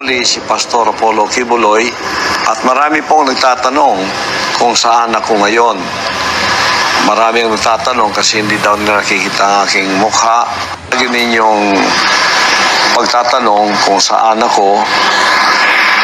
Si Pastor Apollo Kibuloy at marami pong nagtatanong kung saan ako ngayon. Marami ang nagtatanong kasi hindi daw nila nakikita ang aking mukha. Lagi ninyong pagtatanong kung saan ako,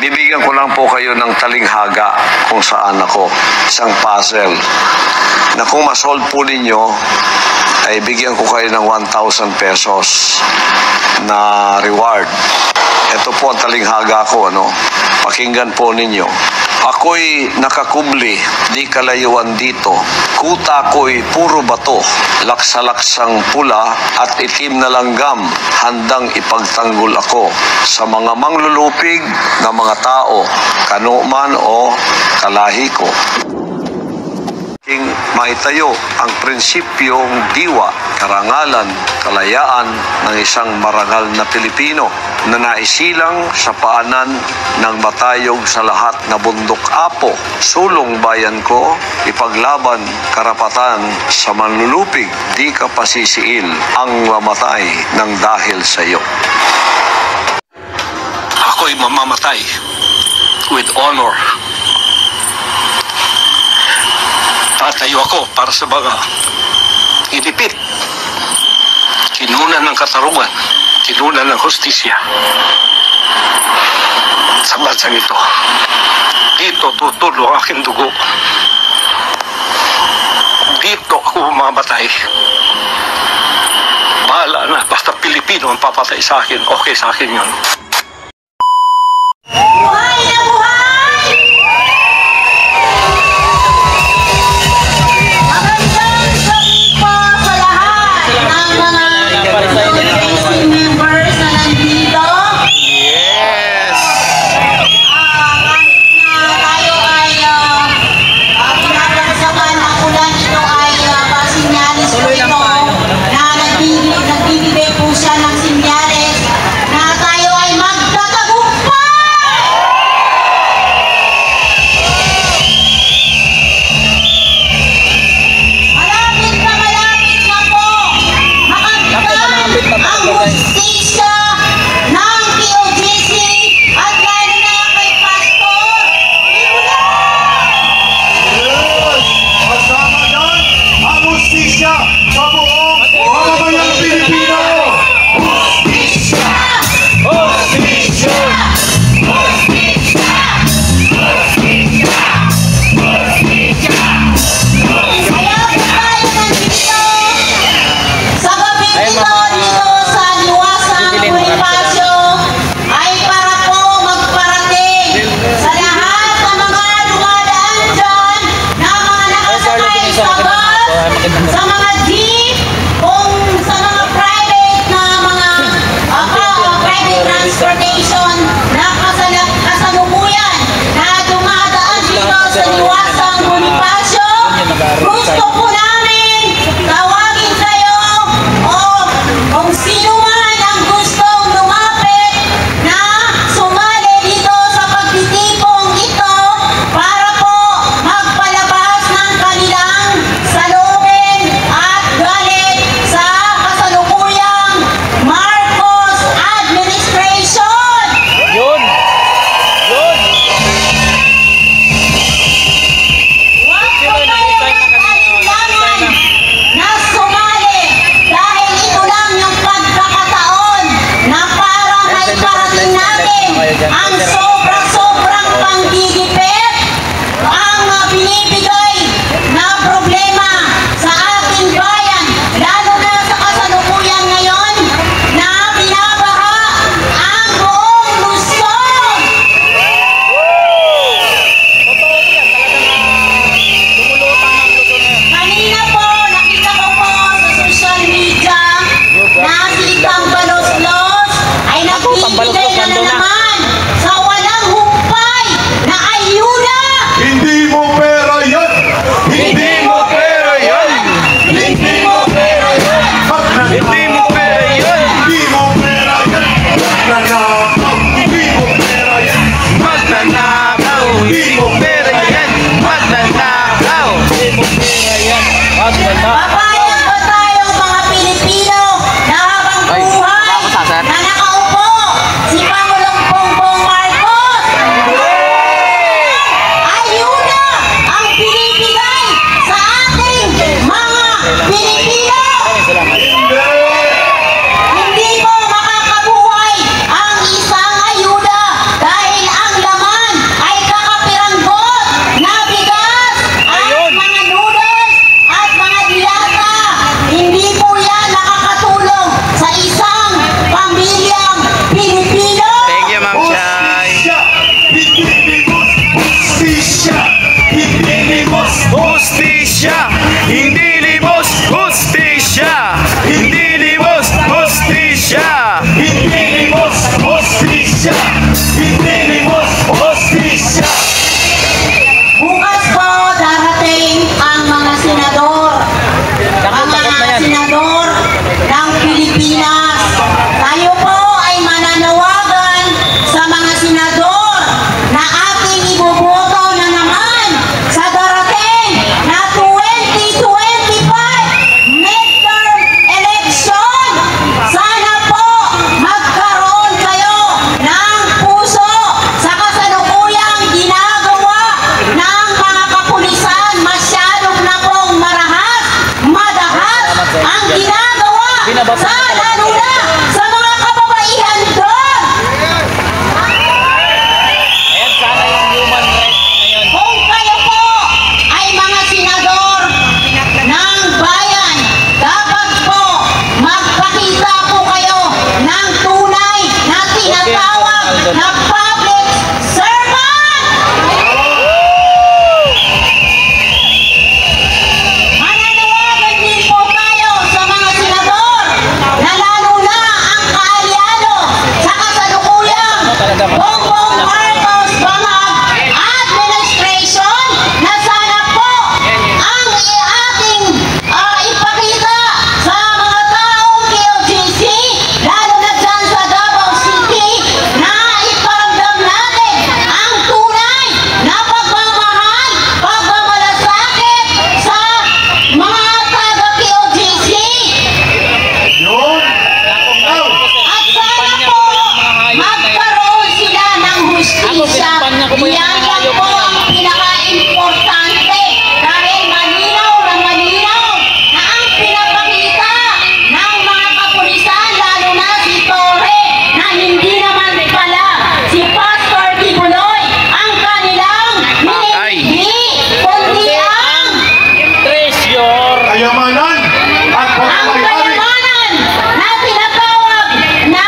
bibigyan ko lang po kayo ng talinghaga kung saan ako. Isang puzzle na kung masolve po ninyo, ay bigyan ko kayo ng 1,000 pesos na reward. Ito po ang talinghaga ko, Pakinggan po ninyo. Ako'y nakakubli, di kalayuan dito. Kuta ko'y puro bato, laksa-laksang pula at itim na langgam. Handang ipagtanggol ako sa mga manglulupig na mga tao, kanuman o kalahi ko. Maitayo ang prinsipyong diwa, karangalan, kalayaan ng isang marangal na Pilipino na naisilang sa paanan ng matayog sa lahat na bundok apo. Sulong bayan ko, ipaglaban karapatan sa manlulupig, di ka pasisiil ang mamatay ng dahil sa iyo. Ako'y mamamatay with honor. Tatayo ako para sa mga inipit, kinunan ng katarungan, kinunan ng hustisya sa bansang ito. Dito tutulo ang aking dugo. Dito ako mamamatay. Bahala na, basta Pilipino ang papatay sa akin, okay sa akin yun. Buhay na buhay! Sa mga jeep, kung sa mga private na mga private transportation na kasalukuyan na dumadaan dito sa Liwasang Bonifacio, gusto po namin tawagin kayo o kung sino man ang gustong lumapit na sumali dito sa pagtitipong ito para po magpalabas ng kanilang salubin at galit sa kasalukuyang Marcos administration. Yun! Yun! Huwag po kayo mag-alinlangan na sumali dahil ito lang yung pagkakataon na para may parating natin ang sobra-sobrang panggigipit, ang binibigay na problema sa ating bayan, lalo na sa kasalukuyan ngayon na binabaha ang buong Luzon. Kanina po, nakita ko po sa social media na si Tambalos-Los ay nagbibigay na naman sa walang public servant. Mananawagan din po tayo sa mga senador na lalo na ang kaalyado sa kasalukuyang Bongbong Marcos Bangag administration na sana po ang ating ipakita sa mga taong KOJC, lalo na dyan sa Davao City, na iparamdam natin ang tunay na pagmamahal, pagmamalasakit sa mga taga-KOJC. At sana po magkaroon sila ng hustisya. Yan lang po ang pinaka-importante dahil malinaw na ang pinapakita ng mga kapulisan, lalo na si Torre, na hindi naman pala si Pastor Kibuloy ang kanilang minindi, kundi ang Treasure. Kayamanan at pagkakayari. kayamanan na tinatawag na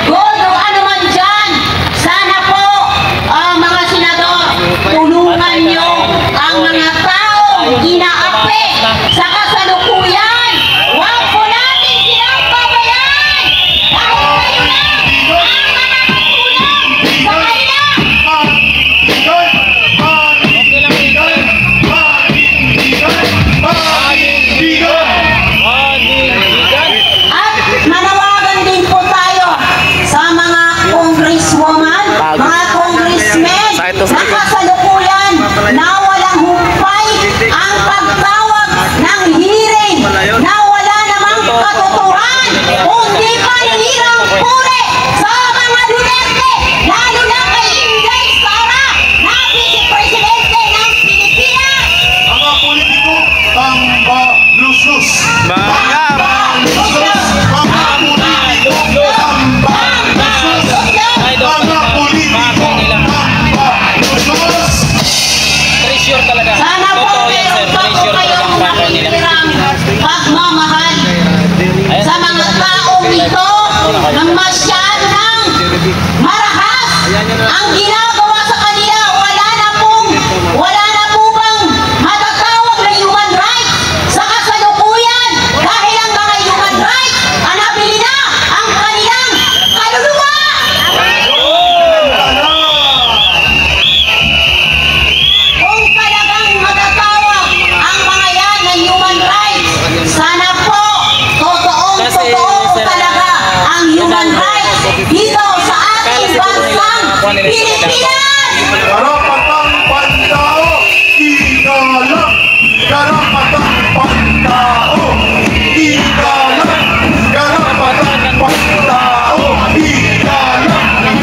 gold o ano man dyan. Sana po, mga senador, tulungan nyo ang mga taong inaapi sa kasalukuyan. Huwag po natin silang pabayaan dahil kayo na ang manatulong sa kanila. At manawagan din po tayo sa mga congresswoman, mga congressmen na kasalukuyan na walang humpay ang pagtawag ng hearing na wala namang katotohanan, kundi panirang puri sa mga Duterte, lalo na kay Inday Sara na Vice-Presidente ng Pilipinas. Mga politiko, tamba, lusus. Mga Lusus, mga politiko, tamba, lusus. Mga politiko, tamba, lusus. treasure talaga. Sana po Totoo yan, sir. meron pa po Treasure talaga kayong ang bako nila. nakitirang pagmamahal Ayan. sa mga taong ito na masyado ng marahas ang ginagawa sa kanila. Wala na po bang matatawag na human rights sa kasalukuyan dahil ang mga human rights ang nabili na ang kanilang kaluluwa. Kung talagang matatawag ang mga yan na human rights, sana po, totoo Kasi, sir, talaga ang human rights dito sa ating bansang Pilipinas. Karapatang pantao, igalang. Karapatang pantao, igalang. Karapatang pantao, igalang.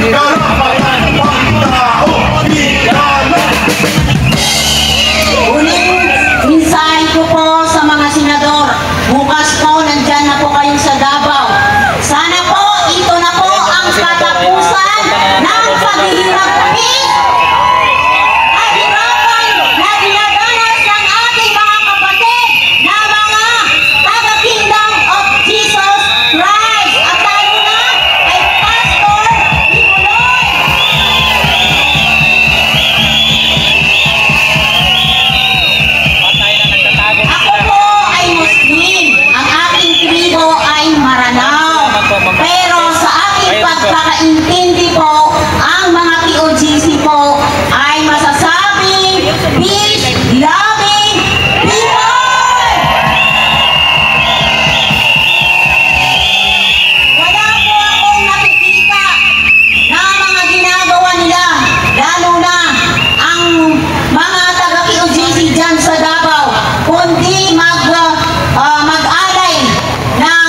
Karapatang pantao, igalang. Uling mensahe ko po sa mga senador, bukas po nandyan na po kayong sa Davao. Sana po, ito na po ang katapusan ng paghihirap kahirapan na dinadanas ng ating mga kapatid na mga taga-Kingdom of Jesus Christ. At lalo na kay Pastor Kibuloy. Patay na nagtatago na Ako sila. po ay Muslim. Ang aking tribo ay Maranao. Pero sa aking pagkakaintindi po, ang mga KOJC po ay masasabing peace-loving people. Wala po akong nakikita na mga ginagawa nila, lalo na ang mga taga-KOJC dyan sa Davao, kundi mag-alay ng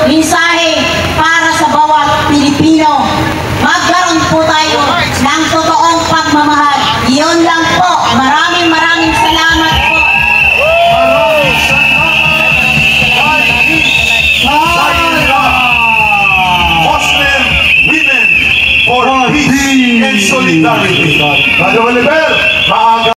mensahe para sa bawat Pilipino. Magkaroon po tayo ng totoong pagmamahal. Yun lang po. Maraming salamat po. Muslim women for peace and solidarity. Brother Oliver, maaga